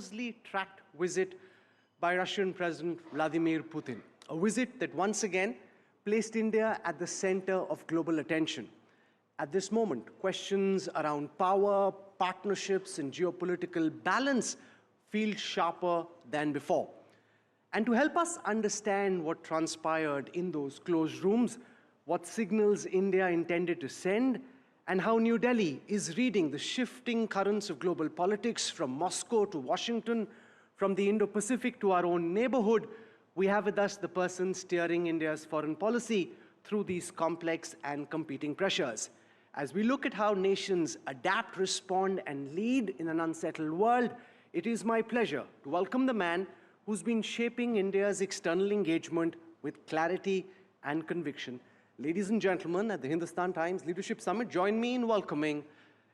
closely tracked visit by Russian President Vladimir Putin, a visit that once again placed India at the center of global attention. At this moment, questions around power, partnerships, and geopolitical balance feel sharper than before. And to help us understand what transpired in those closed rooms, what signals India intended to send, and how New Delhi is reading the shifting currents of global politics from Moscow to Washington, from the Indo-Pacific to our own neighborhood, we have with us the person steering India's foreign policy through these complex and competing pressures. As we look at how nations adapt, respond, and lead in an unsettled world, it is my pleasure to welcome the man who's been shaping India's external engagement with clarity and conviction. Ladies and gentlemen, at the Hindustan Times Leadership Summit, join me in welcoming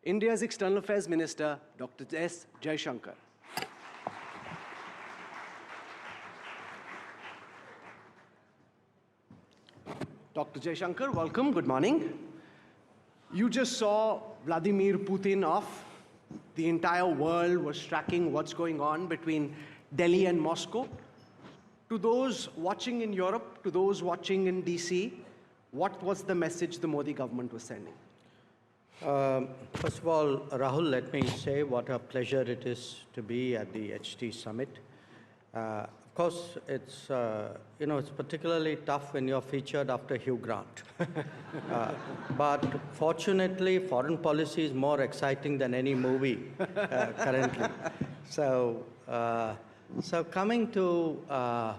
India's External Affairs Minister, Dr. S. Jaishankar. Dr. Jaishankar, welcome, good morning. You just saw Vladimir Putin off. The entire world was tracking what's going on between Delhi and Moscow. To those watching in Europe, to those watching in DC, what was the message the Modi government was sending? First of all, Rahul, let me say what a pleasure it is to be at the HT Summit. Of course, it's it's particularly tough when you're featured after Hugh Grant. But fortunately, foreign policy is more exciting than any movie currently. So coming to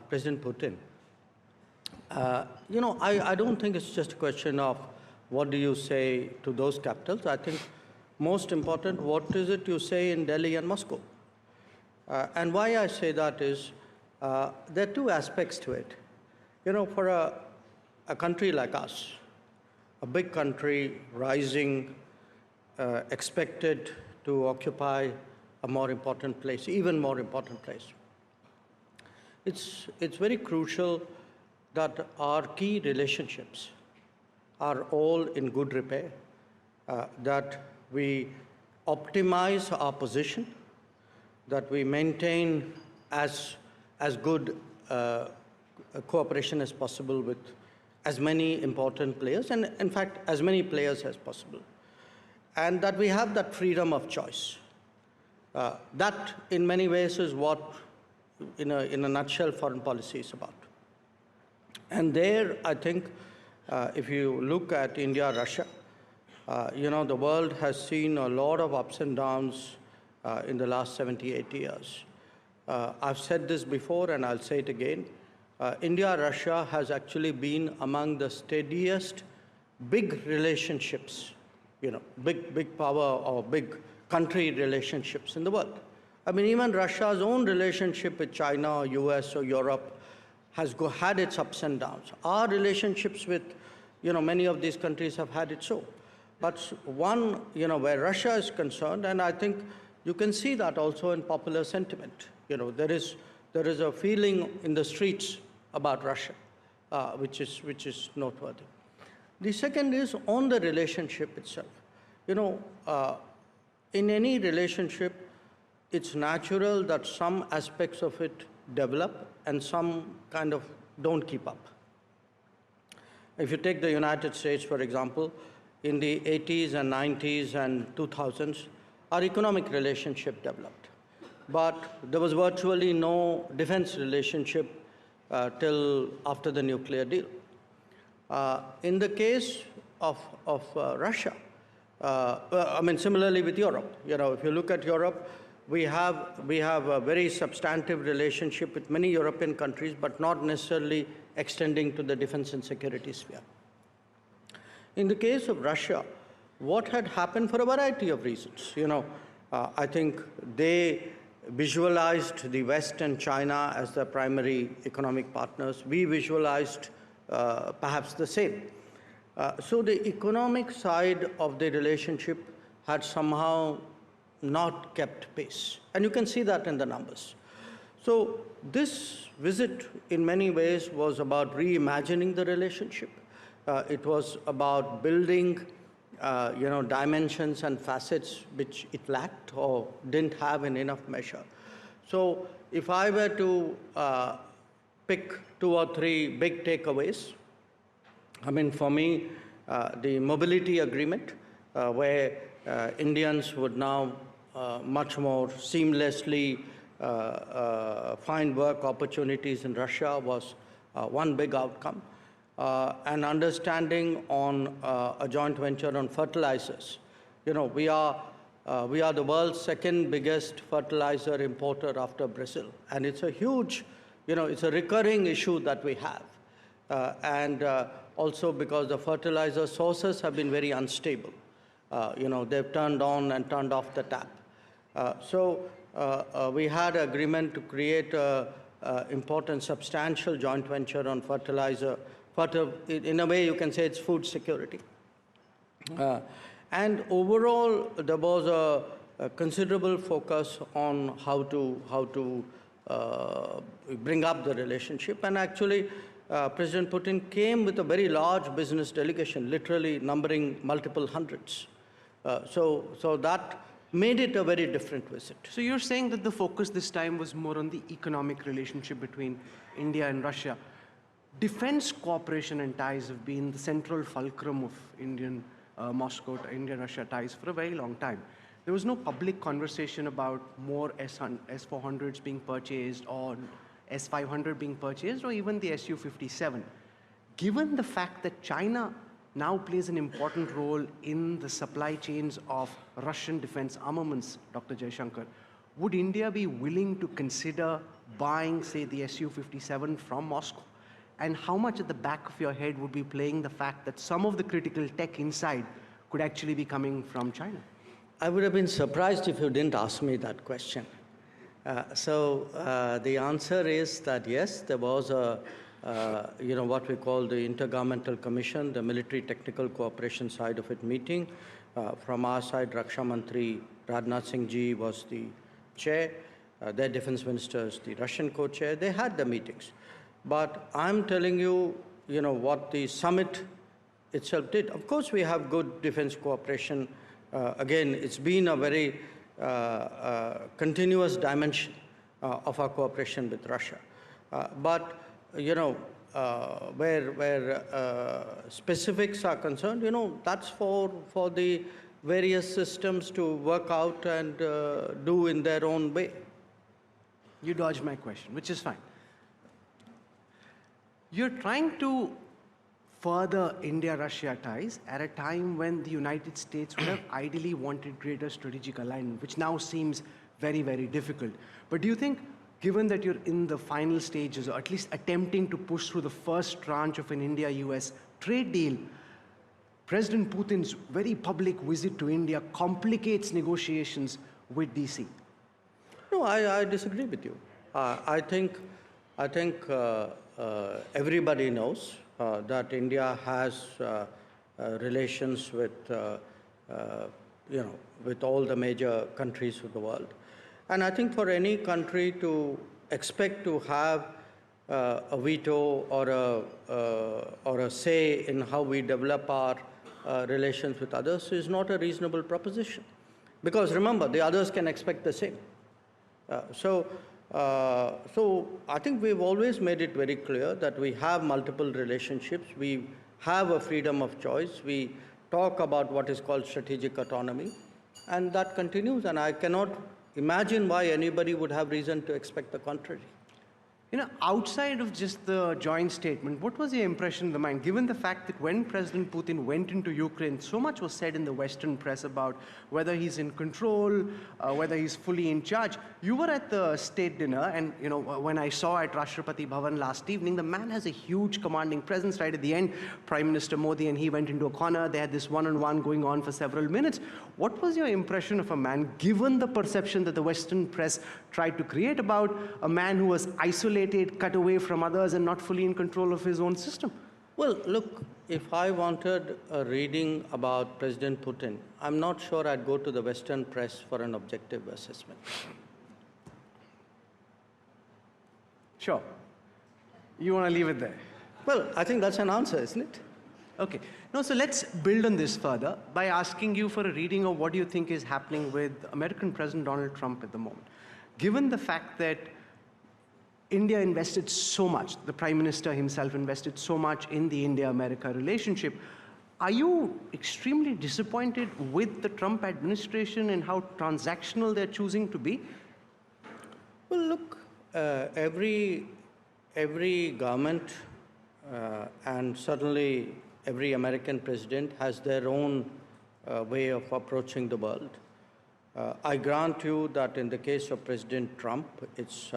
President Putin, I don't think it's just a question of what do you say to those capitals. I think most important, what is it you say in Delhi and Moscow? And why I say that is, there are two aspects to it. For a country like us, a big country rising, expected to occupy a more important place, even more important place, it's very crucial that our key relationships are all in good repair, that we optimize our position, that we maintain as good cooperation as possible with as many important players, and in fact, as many players as possible, and that we have that freedom of choice. That, in many ways, is what, in a nutshell, foreign policy is about. And there, I think, if you look at India, Russia, the world has seen a lot of ups and downs in the last 70, 80 years. I've said this before, and I'll say it again. India-Russia has actually been among the steadiest big relationships, big power or big country relationships in the world. I mean, even Russia's own relationship with China or US or Europe has had its ups and downs. Our relationships with, many of these countries have had it so. But one, where Russia is concerned, and I think you can see that also in popular sentiment. There is a feeling in the streets about Russia, which is noteworthy. The second is on the relationship itself. In any relationship, it's natural that some aspects of it develop and some kind of don't keep up. If you take the United States, for example, in the 80s and 90s and 2000s, our economic relationship developed. But there was virtually no defense relationship till after the nuclear deal. In the case of Russia, similarly with Europe, if you look at Europe, we have a very substantive relationship with many European countries, but not necessarily extending to the defense and security sphere. In the case of Russia, what had happened for a variety of reasons, I think they visualized the West and China as their primary economic partners. We visualized perhaps the same. So the economic side of the relationship had somehow not kept pace. And you can see that in the numbers. So this visit, in many ways, was about reimagining the relationship. It was about building, dimensions and facets which it lacked or didn't have in enough measure. So if I were to pick 2 or 3 big takeaways, I mean, for me, the mobility agreement, where Indians would now much more seamlessly find work opportunities in Russia was one big outcome. An understanding on a joint venture on fertilizers. You know, we are the world's second biggest fertilizer importer after Brazil. And it's a huge, you know, it's a recurring issue that we have. And also because the fertilizer sources have been very unstable. You know, they've turned on and turned off the tap. So we had an agreement to create an important, substantial joint venture on fertilizer. In a way, you can say it's food security. And overall, there was a considerable focus on how to bring up the relationship. And actually, President Putin came with a very large business delegation, literally numbering multiple hundreds. So that made it a very different visit. So you're saying that the focus this time was more on the economic relationship between India and Russia. Defense cooperation and ties have been the central fulcrum of India-Russia ties for a very long time. There was no public conversation about more S-400s being purchased or S-500 being purchased or even the Su-57. Given the fact that China now plays an important role in the supply chains of Russian defense armaments, Dr. Jaishankar, would India be willing to consider buying, say, the Su-57 from Moscow? And how much at the back of your head would be playing the fact that some of the critical tech inside could actually be coming from China? I would have been surprised if you didn't ask me that question. The answer is that yes, there was what we call the Intergovernmental Commission, the Military Technical Cooperation side of it meeting. From our side, Raksha Mantri Rajnath Singh ji was the chair. Their defense ministers, the Russian co-chair. They had the meetings. But I'm telling you, what the summit itself did. Of course, we have good defense cooperation. Again, it's been a very continuous dimension of our cooperation with Russia. But where specifics are concerned, that's for the various systems to work out and do in their own way. You dodged my question, which is fine. You're trying to further India-Russia ties at a time when the United States would have ideally wanted greater strategic alignment, which now seems very, very difficult. But do you think, given that you're in the final stages, or at least attempting to push through the first tranche of an India-US trade deal, President Putin's very public visit to India complicates negotiations with DC? No, I disagree with you. I think everybody knows that India has relations with all the major countries of the world. And I think for any country to expect to have a veto or a say in how we develop our relations with others is not a reasonable proposition. Because remember, the others can expect the same. So I think we've always made it very clear that we have multiple relationships. We have a freedom of choice. We talk about what is called strategic autonomy. And that continues. And I cannot imagine why anybody would have reason to expect the contrary. Outside of just the joint statement, what was your impression of the mind, given the fact that when President Putin went into Ukraine, so much was said in the Western press about whether he's in control, whether he's fully in charge. You were at the state dinner, and when I saw at Rashtrapati Bhavan last evening, the man has a huge commanding presence. Right at the end, Prime Minister Modi and he went into a corner. They had this one-on-one going on for several minutes. What was your impression of a man, given the perception that the Western press tried to create about a man who was isolated, cut away from others, and not fully in control of his own system? Well, look, if I wanted a reading about President Putin, I'm not sure I'd go to the Western press for an objective assessment. Sure. You want to leave it there? Well, I think that's an answer, isn't it? Okay. Now, so let's build on this further by asking you for a reading of what you think is happening with American President Donald Trump at the moment. given the fact that India invested so much, the Prime Minister himself invested so much in the India-America relationship, are you extremely disappointed with the Trump administration and how transactional they're choosing to be? Well, look, every government and certainly every American president has their own way of approaching the world. I grant you that in the case of President Trump, it's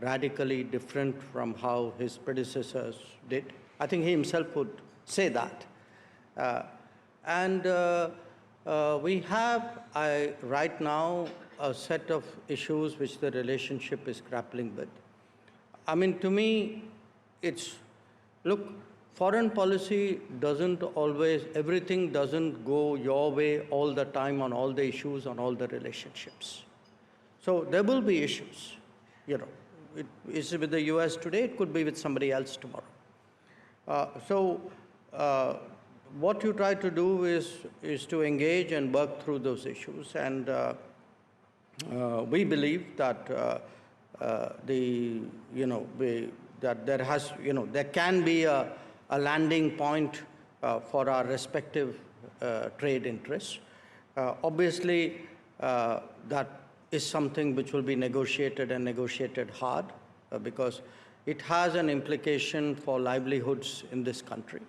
radically different from how his predecessors did. I think he himself would say that. We have right now a set of issues which the relationship is grappling with. I mean, to me, it's, look, foreign policy doesn't always, everything doesn't go your way all the time on all the issues, on all the relationships. So there will be issues, you know. It is with the US today, it could be with somebody else tomorrow. What you try to do is to engage and work through those issues. And we believe that that there can be a landing point for our respective trade interests. Obviously, that is something which will be negotiated and negotiated hard because it has an implication for livelihoods in this country.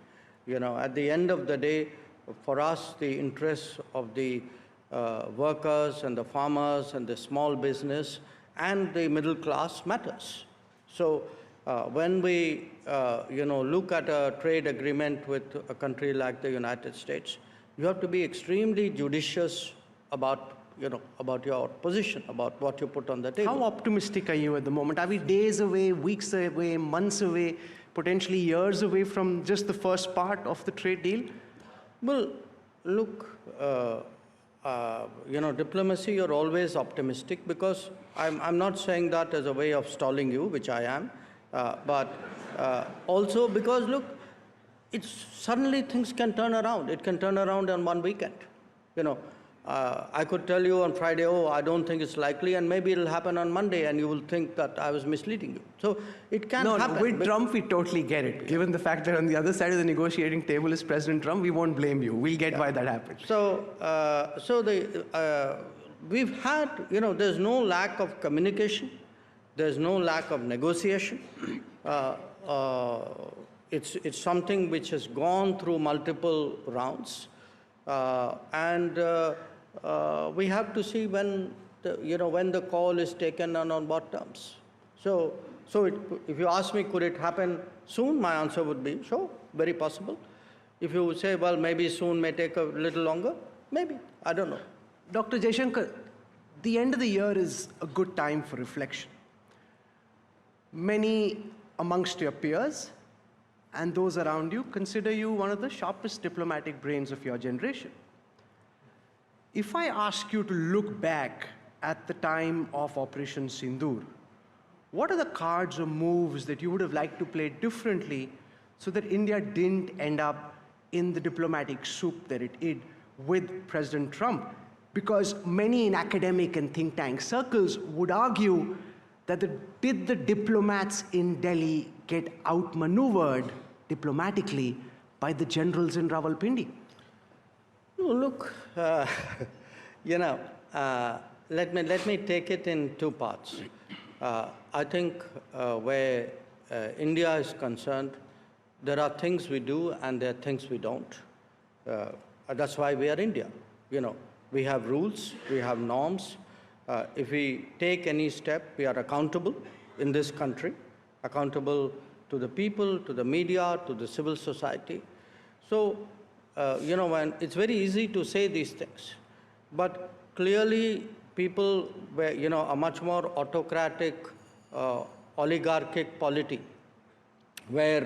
You know, at the end of the day, for us, the interests of the workers and the farmers and the small business and the middle class matters. So when we look at a trade agreement with a country like the United States, you have to be extremely judicious about your position, about what you put on the table. How optimistic are you at the moment? Are we days away, weeks away, months away, potentially years away from just the first part of the trade deal? Well, look, diplomacy, you're always optimistic because I'm not saying that as a way of stalling you, which I am, but also because, look, suddenly things can turn around. It can turn around on one weekend. You know, I could tell you on Friday, oh, I don't think it's likely, and maybe it'll happen on Monday, and you will think that I was misleading you. So it can happen. No, with Trump, we totally get it. Yeah. Given the fact that on the other side of the negotiating table is President Trump, we won't blame you. We'll get why that happened. So, we've had, there's no lack of communication. There's no lack of negotiation. It's something which has gone through multiple rounds. We have to see when the call is taken and on what terms. So if you ask me, could it happen soon? My answer would be, sure, very possible. If you say, well, maybe soon may take a little longer, maybe, I don't know. Dr. Jaishankar, the end of the year is a good time for reflection. Many amongst your peers and those around you consider you one of the sharpest diplomatic brains of your generation. If I ask you to look back at the time of Operation Sindoor, what are the cards or moves that you would have liked to play differently so that India didn't end up in the diplomatic soup that it did with President Trump? Because many in academic and think tank circles would argue that did the diplomats in Delhi get outmaneuvered diplomatically by the generals in Rawalpindi? Look, let me take it in two parts. I think where India is concerned, there are things we do and there are things we don't. That's why we are India. We have rules, we have norms. If we take any step, we are accountable in this country, accountable to the people, to the media, to the civil society. So, when it's very easy to say these things, but clearly people were, a much more autocratic, oligarchic polity, where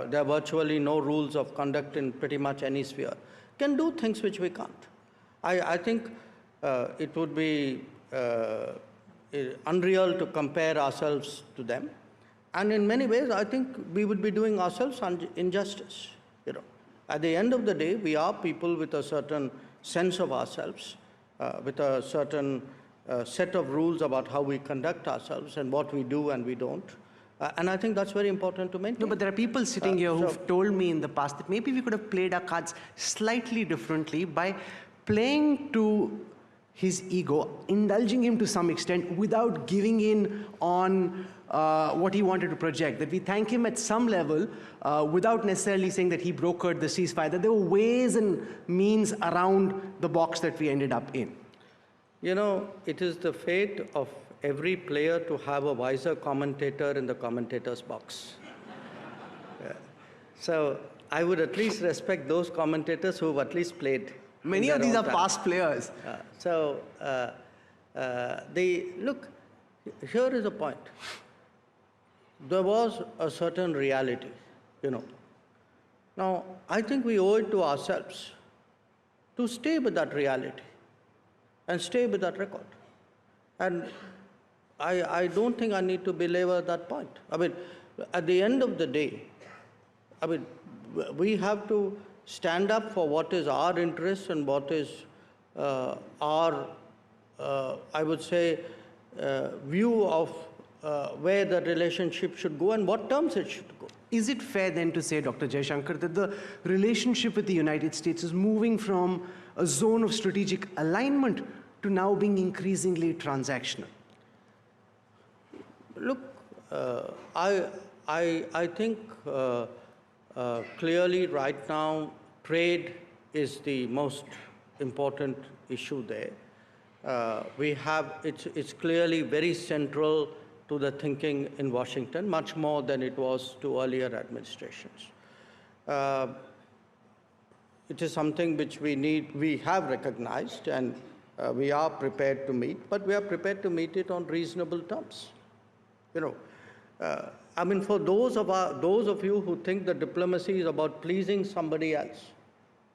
there are virtually no rules of conduct in pretty much any sphere, can do things which we can't. I think it would be unreal to compare ourselves to them. And in many ways, I think we would be doing ourselves injustice. At the end of the day, we are people with a certain sense of ourselves, with a certain set of rules about how we conduct ourselves and what we do and we don't. And I think that's very important to maintain. No, but there are people sitting here who've told me in the past that maybe we could have played our cards slightly differently by playing to his ego, indulging him to some extent without giving in on what he wanted to project. That we thank him at some level without necessarily saying that he brokered the ceasefire, that there were ways and means around the box that we ended up in. You know, it is the fate of every player to have a wiser commentator in the commentator's box. So I would at least respect those commentators who have at least played. Many of these are past players. Look, here is a point. There was a certain reality, you know. Now, I think we owe it to ourselves to stay with that reality and stay with that record. And I don't think I need to belabor that point. I mean, at the end of the day, I mean, we have to stand up for what is our interest and what is our, I would say, view of where the relationship should go and what terms it should go. Is it fair then to say, Dr. Jaishankar, that the relationship with the United States is moving from a zone of strategic alignment to now being increasingly transactional? Look, I think clearly right now trade is the most important issue there. It's clearly very central to the thinking in Washington, much more than it was to earlier administrations. It is something which we have recognized and we are prepared to meet, but we are prepared to meet it on reasonable terms. You know, I mean, for those of you who think that diplomacy is about pleasing somebody else,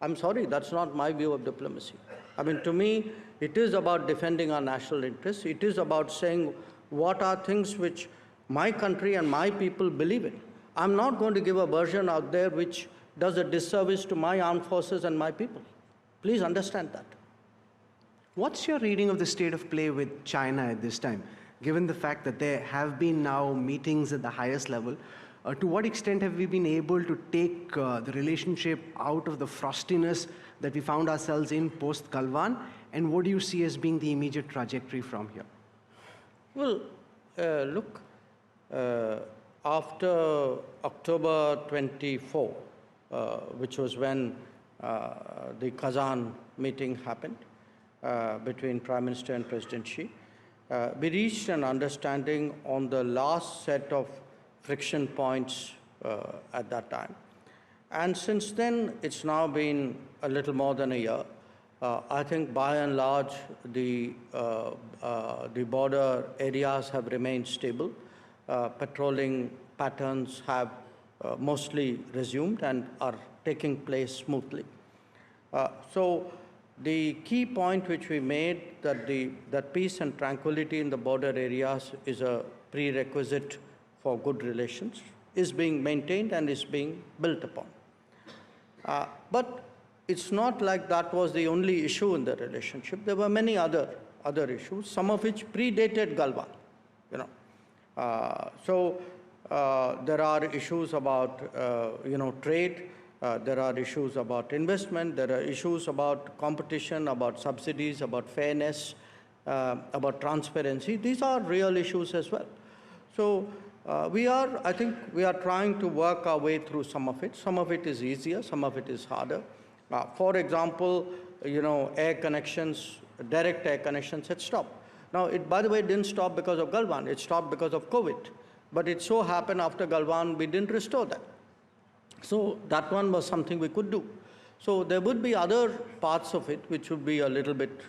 I'm sorry, that's not my view of diplomacy. I mean, to me, it is about defending our national interests. It is about saying what are things which my country and my people believe in. I'm not going to give a version out there which does a disservice to my armed forces and my people. Please understand that. What's your reading of the state of play with China at this time, given the fact that there have been now meetings at the highest level? To what extent have we been able to take the relationship out of the frostiness that we found ourselves in post-Galwan? And what do you see as being the immediate trajectory from here? Well, look, after October 24, which was when the Kazan meeting happened between Prime Minister and President Xi, we reached an understanding on the last set of friction points at that time. And since then, it's now been a little more than a year. I think by and large, the border areas have remained stable. Patrolling patterns have mostly resumed and are taking place smoothly. So the key point which we made, that peace and tranquility in the border areas is a prerequisite for good relations, is being maintained and is being built upon. But it's not like that was the only issue in the relationship. There were many other issues, some of which predated Galwan. You know, there are issues about trade. There are issues about investment. There are issues about competition, about subsidies, about fairness, about transparency. These are real issues as well. So I think we are trying to work our way through some of it. Some of it is easier, some of it is harder. For example, air connections, direct air connections had stopped. Now, by the way, it didn't stop because of Galwan. It stopped because of COVID. But it so happened after Galwan, we didn't restore that. So that one was something we could do. So there would be other parts of it which would be a little bit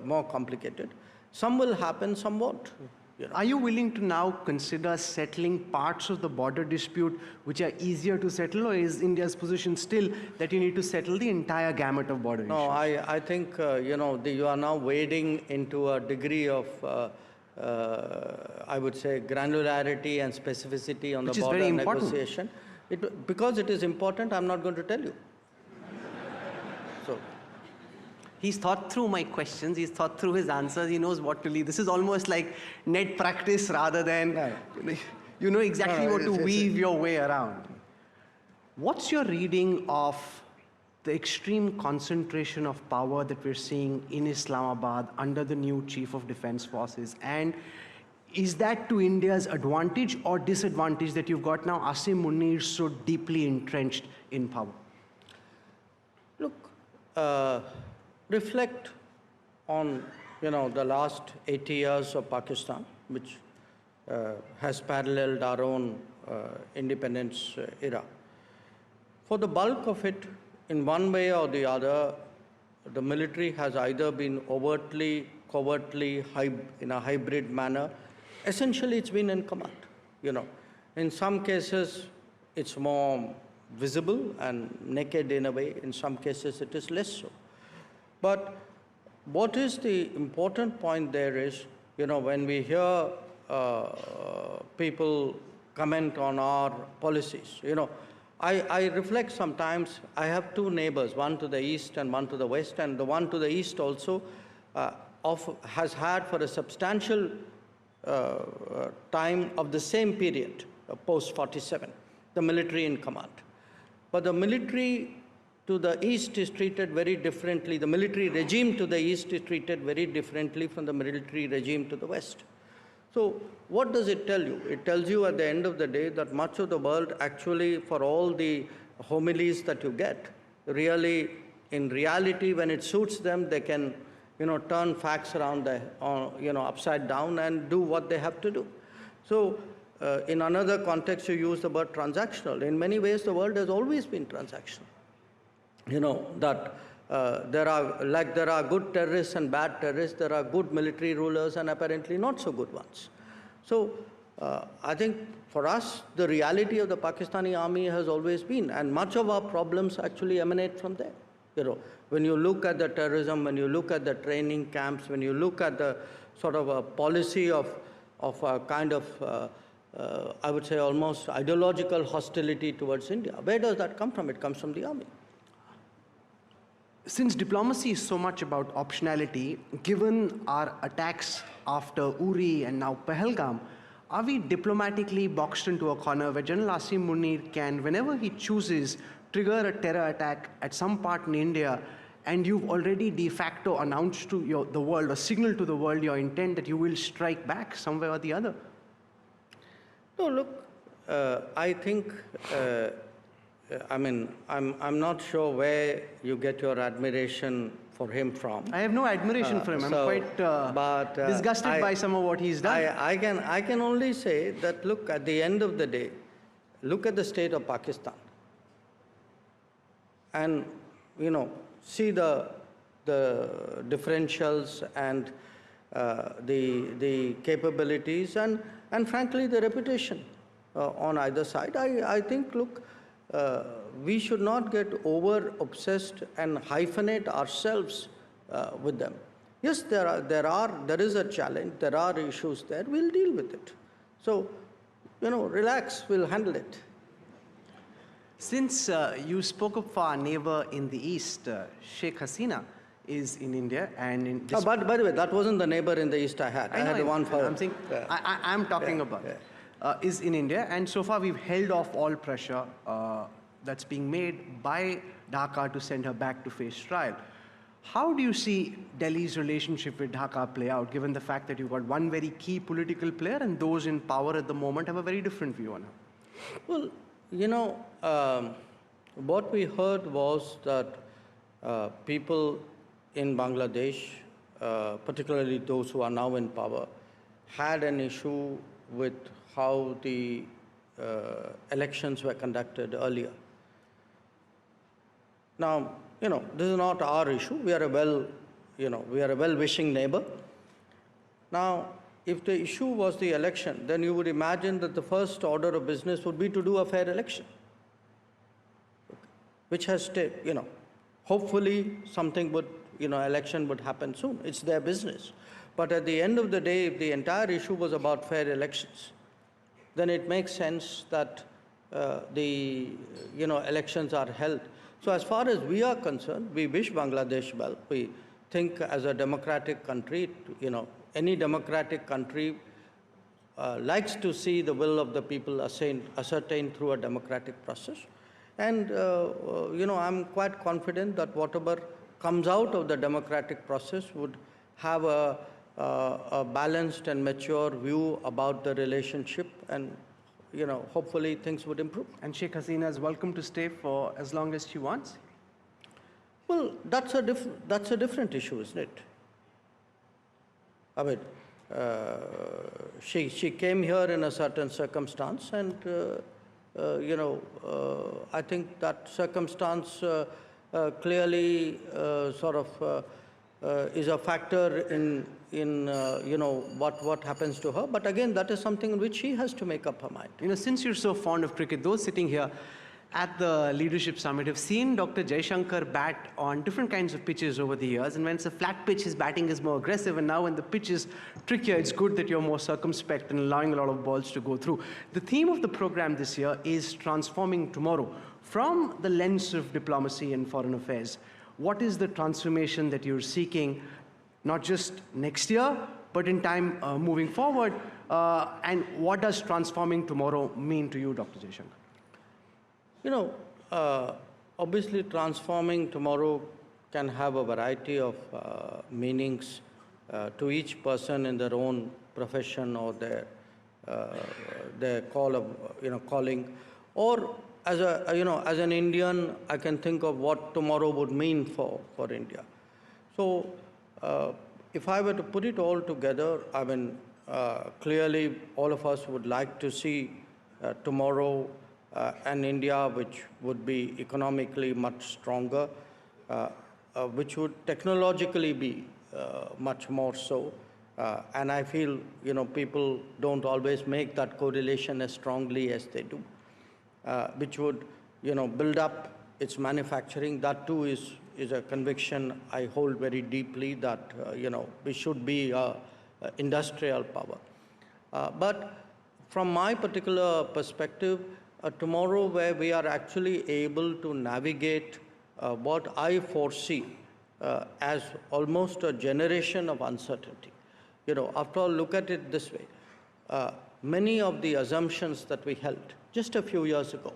more complicated. Some will happen, some won't. Are you willing to now consider settling parts of the border dispute which are easier to settle, or is India's position still that you need to settle the entire gamut of border issues? No, I think, you are now wading into a degree of, I would say, granularity and specificity on the border negotiation. Because it is important, I'm not going to tell you. He's thought through my questions. He's thought through his answers. He knows what to lead. This is almost like net practice rather than, you know exactly what to weave your way around. What's your reading of the extreme concentration of power that we're seeing in Islamabad under the new Chief of Defense Forces? And is that to India's advantage or disadvantage that you've got now Asim Munir so deeply entrenched in power? Look, reflect on, the last 80 years of Pakistan, which has paralleled our own independence era. For the bulk of it, in one way or the other, the military has either been overtly, covertly, in a hybrid manner. Essentially, it's been in command. In some cases, it's more visible and naked in a way. In some cases, it is less so. But what is the important point there is, when we hear people comment on our policies, I reflect sometimes. I have two neighbors, one to the east and one to the west, and the one to the east also has had for a substantial time of the same period, post-47, the military in command. But the military to the east is treated very differently. The military regime to the east is treated very differently from the military regime to the west. So what does it tell you? It tells you at the end of the day that much of the world actually, for all the homilies that you get, really, in reality, when it suits them, they can, turn facts around, upside down and do what they have to do. So in another context, you use the word transactional. In many ways, the world has always been transactional. That there are good terrorists and bad terrorists, there are good military rulers and apparently not so good ones. So I think for us, the reality of the Pakistani army has always been, and much of our problems actually emanate from there. When you look at the terrorism, when you look at the training camps, when you look at the sort of a policy of a kind of, I would say almost ideological hostility towards India, where does that come from? It comes from the army. Since diplomacy is so much about optionality, given our attacks after Uri and now Pahalgam, are we diplomatically boxed into a corner where General Asim Munir can, whenever he chooses, trigger a terror attack at some part in India, and you've already de facto announced to the world or signaled to the world your intent that you will strike back somewhere or the other? No, look, I think, I'm not sure where you get your admiration for him from. I have no admiration for him. I'm quite disgusted by some of what he's done. I can only say that, look, at the end of the day, look at the state of Pakistan. And, see the differentials and the capabilities and frankly, the reputation on either side. I think, look, we should not get over-obsessed and hyphenate ourselves with them. Yes, there is a challenge, there are issues there, we'll deal with it. So, relax, we'll handle it. Since you spoke of our neighbor in the east, Sheikh Hasina is in India, and in this by the way, that wasn't the neighbor in the east I had. I had one for... I'm saying, I'm talking about is in India, and so far we've held off all pressure that's being made by Dhaka to send her back to face trial. How do you see Delhi's relationship with Dhaka play out, given the fact that you've got one very key political player and those in power at the moment have a very different view on her? Well, what we heard was that people in Bangladesh, particularly those who are now in power, had an issue with how the elections were conducted earlier. Now, this is not our issue. We are a well-wishing neighbor. Now, if the issue was the election, then you would imagine that the first order of business would be to do a fair election, which has, hopefully something would, election would happen soon. It's their business. But at the end of the day, if the entire issue was about fair elections, then it makes sense that the elections are held. So as far as we are concerned, we wish Bangladesh well. think as a democratic country, any democratic country likes to see the will of the people ascertained through a democratic process. And, I'm quite confident that whatever comes out of the democratic process would have a balanced and mature view about the relationship, and, hopefully things would improve. And Sheikh Hasina is welcome to stay for as long as she wants? Well, that's a different issue, isn't it? I mean, she came here in a certain circumstance, and I think that circumstance clearly is a factor in what happens to her. But again, that is something in which she has to make up her mind. Since you're so fond of cricket, those sitting here at the Leadership Summit have seen Dr. Jaishankar bat on different kinds of pitches over the years. And when it's a flat pitch, his batting is more aggressive. And now when the pitch is trickier, it's good that you're more circumspect and allowing a lot of balls to go through. The theme of the program this year is transforming tomorrow from the lens of diplomacy and foreign affairs. What is the transformation that you're seeking, not just next year, but in time moving forward? And what does transforming tomorrow mean to you, Dr. Jaishankar? Obviously thetransforming tomorrow can have a variety of meanings to each person in their own profession or their calling. Or as an Indian, I can think of what tomorrow would mean for India. So if I were to put it all together, I mean, clearly all of us would like to see tomorrow an India which would be economically much stronger, which would technologically be much more so. And I feel, people don't always make that correlation as strongly as they do, which would, build up its manufacturing. That too is a conviction I hold very deeply, that, we should be an industrial power. But from my particular perspective, tomorrow where we are actually able to navigate what I foresee as almost a generation of uncertainty. After all, look at it this way. Many of the assumptions that we held just a few years ago,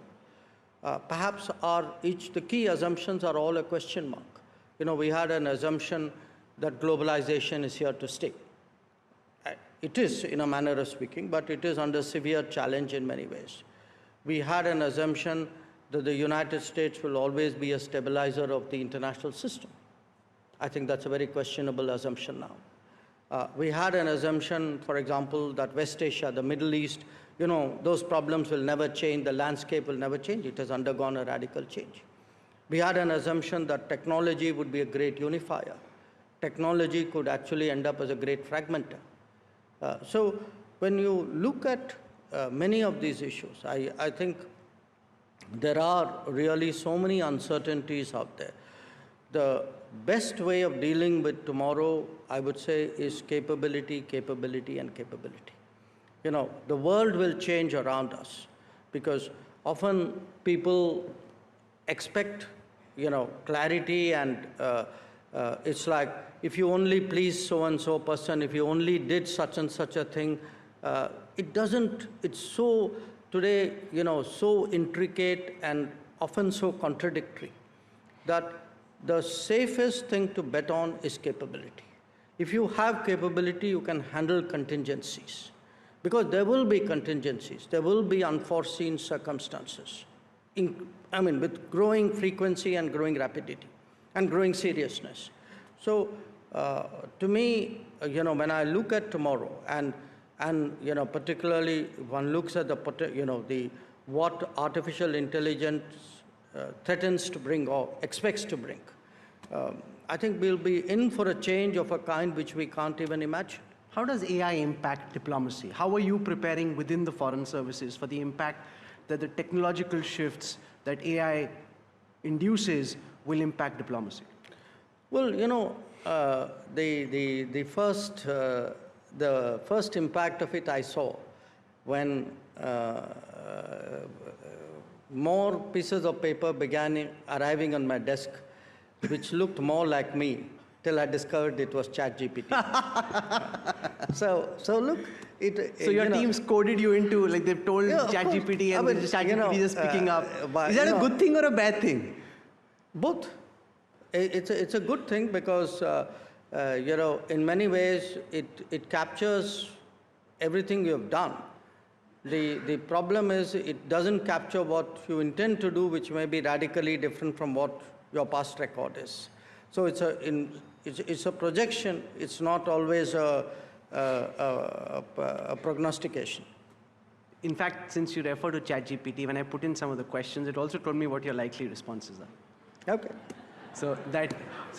perhaps the key assumptions are all a question mark. We had an assumption that globalization is here to stay. It is, in a manner of speaking, but it is under severe challenge in many ways. We had an assumption that the United States will always be a stabilizer of the international system. I think that's a very questionable assumption now. We had an assumption, for example, that West Asia, the Middle East, those problems will never change, the landscape will never change. It has undergone a radical change. We had an assumption that technology would be a great unifier. Technology could actually end up as a great fragmenter. So when you look at many of these issues, I think there are really so many uncertainties out there. The best way of dealing with tomorrow, I would say, is capability, capability, and capability. The world will change around us, because often people expect, clarity, and it's like, if you only please so-and-so person, if you only did such and such a thing, it's so, today, so intricate and often so contradictory, that the safest thing to bet on is capability. If you have capability, you can handle contingencies, because there will be contingencies, there will be unforeseen circumstances, with growing frequency and growing rapidity and growing seriousness. So to me, when I look at tomorrow, and particularly one looks at what artificial intelligence threatens to bring or expects to bring, I think we'll be in for a change of a kind which we can't even imagine. How does AI impact diplomacy? How are you preparing within the foreign services for the impact that the technological shifts that AI induces will impact diplomacy? Well, the first impact of it I saw when more pieces of paper began arriving on my desk, which looked more like me till I discovered it was ChatGPT. So look, So your team's coded you into, like they've told ChatGPT and ChatGPT is picking up. Is that a good thing or a bad thing? Both. It's a good thing because, in many ways, it captures everything you have done. The problem is it doesn't capture what you intend to do, which may be radically different from what your past record is. So it's a projection. It's not always a prognostication. In fact, since you refer to ChatGPT, when I put in some of the questions, it also told me what your likely responses are. Okay. So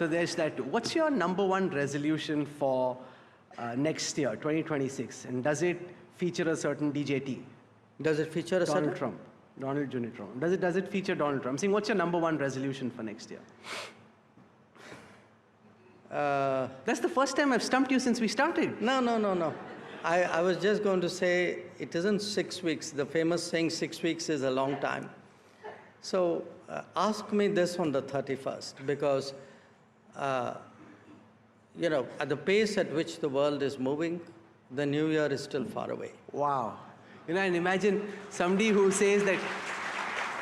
there's that. What's your number one resolution for next year, 2026? And does it feature a certain DJT? Does it feature a Donald Trump? Donald Jr. Trump. Does it feature Donald Trump? I'm saying, what's your number one resolution for next year? That's the first time I've stumped you since we started. No. I was just going to say it isn't 6 weeks. The famous saying 6 weeks is a long time. So ask me this on the 31st because, at the pace at which the world is moving, the new year is still far away. Wow. And imagine somebody who says that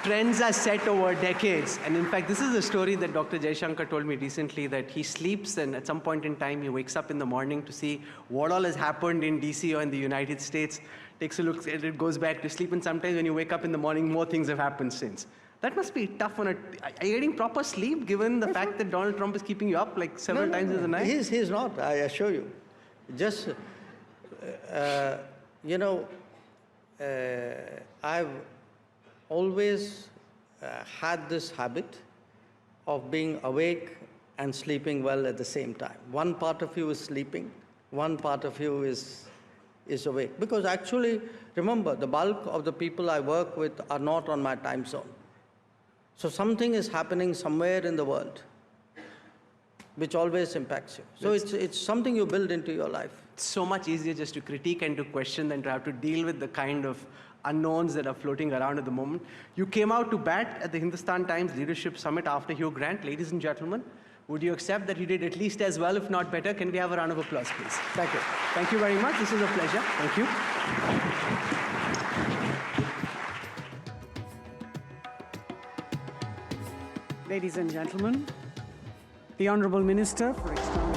trends are set over decades. And in fact, this is a story that Dr. Jaishankar told me recently, that he sleeps and at some point in time, he wakes up in the morning to see what all has happened in DC or in the United States, takes a look at it, goes back to sleep, and sometimes when you wake up in the morning, more things have happened since. That must be tough are you getting proper sleep given the fact that Donald Trump is keeping you up like several times in the night? He's not, I assure you. Just, I've always had this habit of being awake and sleeping well at the same time. One part of you is sleeping, one part of you is awake. Because actually, remember, the bulk of the people I work with are not on my time zone. So something is happening somewhere in the world which always impacts you. So it's something you build into your life. It's so much easier just to critique and to question than to have to deal with the kind of unknowns that are floating around at the moment. You came out to bat at the Hindustan Times Leadership Summit after Hugh Grant. Ladies and gentlemen, would you accept that you did at least as well, if not better? Can we have a round of applause, please? Thank you. Thank you very much. This is a pleasure. Thank you. Ladies and gentlemen, the Honorable Minister for External